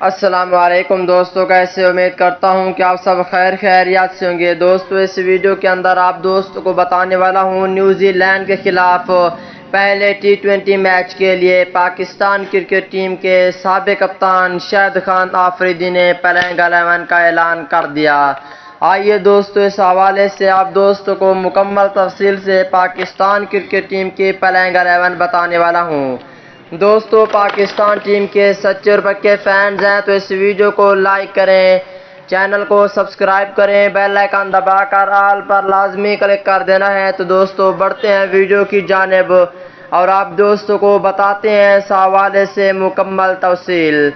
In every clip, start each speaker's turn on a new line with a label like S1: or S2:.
S1: السلام علیکم دوستو، کیسے امید کرتا ہوں کہ آپ سب خیریات سے ہوں گے۔ دوستو اس ویڈیو کے اندر آپ دوستوں کو بتانے والا ہوں نیوزی لینڈ کے خلاف پہلے ٹی20 میچ کے لیے پاکستان کرکٹ ٹیم کے سابق کپتان شاہد آفریدی نے پلیننگ 11 کا اعلان کر دیا۔ آئیے دوستو اس حوالے سے آپ دوستوں کو مکمل تفصیل سے پاکستان کرکٹ ٹیم کی پلیننگ 11 بتانے والا ہوں۔ دوستو پاکستان ٹیم کے سچے اور پکے فینز ہیں تو اس ویڈیو کو لائک کریں، چینل کو سبسکرائب کریں، بیل آئیکن دبا کر آل پر لازمی کلک کر دینا ہے۔ تو دوستو بڑھتے ہیں ویڈیو کی جانب اور آپ دوستوں کو بتاتے ہیں اس حوالے سے مکمل تفصیل۔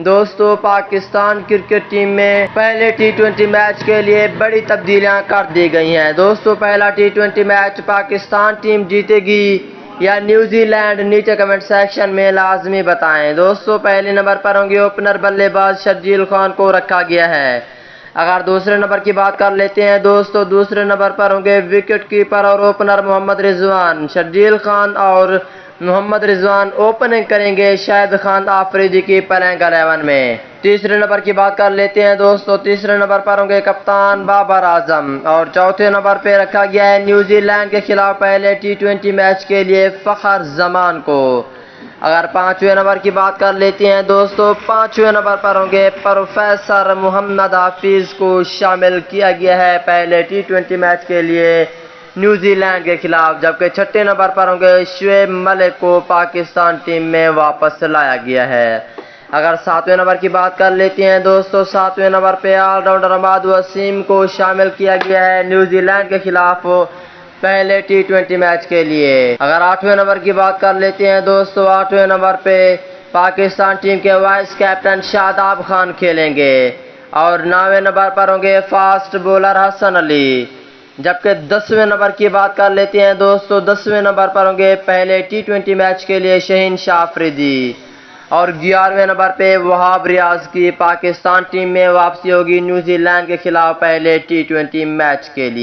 S1: دوستو پاکستان کرکٹ ٹیم میں پہلے ٹی20 میچ کے لیے بڑی تبدیلیاں کر دی گئی ہیں۔ دوستو پہلا ٹی20 میچ پاکستان ٹیم جیتے گی یا نیوزی لینڈ، نیچے کمنٹ سیکشن میں لازمی بتائیں۔ دوستو پہلے نمبر پر ہوں گے اوپنر بلے باز شاہد کو رکھا گیا ہے۔ اگر دوسرے نمبر کی بات کر لیتے ہیں دوستو، دوسرے نمبر پر ہوں گے وکٹ کیپر اور اوپنر محمد رضوان۔ شاہد اور محمد رضوان اوپننگ کریں گے شاہد آفریدی کی پلیننگ 11 میں۔ تیسرے نمبر کی بات کر لیتے ہیں دوستو، تیسرے نمبر پر ہوں گے کپتان بابر اعظم اور چوتھے نمبر پہ رکھا گیا ہے نیوزی لینڈ کے خلاف پہلے ٹی20 میچ کے لیے فخر زمان کو۔ اگر پانچویں نمبر کی بات کر لیتے ہیں دوستو، پانچویں نمبر پر ہوں گے پروفیسر محمد حفیظ کو شامل کیا گیا ہے پہلے ٹی20 میچ کے لیے نیوزی لینڈ کے خلاف، جبکہ چھٹے نمبر پر ہوں گے شعیب ملک کو پاکستان ٹیم میں واپس لایا گیا ہے۔ اگر ساتویں نمبر کی بات کر لیتے ہیں دوستو، ساتویں نمبر پہ آل راؤنڈر احمد وسیم کو شامل کیا گیا ہے نیوزی لینڈ کے خلاف پہلے ٹی20 میچ کے لیے۔ اگر آٹھویں نمبر کی بات کر لیتے ہیں دوستو، آٹھویں نمبر پہ پاکستان ٹیم کے وائس کیپٹن شاہد کھیلیں گے اور 9ویں نمبر پر ہوں گے فاسٹ بولر حسن علی۔ جبکہ 10ویں نمبر کی بات کر لیتے ہیں دوستو، 10ویں نمبر پر ہوں گے پہلے ٹی20 میچ کے لیے شاہد آفریدی اور 11ویں نمبر پہ وہاب ریاض کی پاکستان ٹیم میں واپسی ہوگی نیوزی لینڈ کے خلاف پہلے ٹی20 میچ کے لیے۔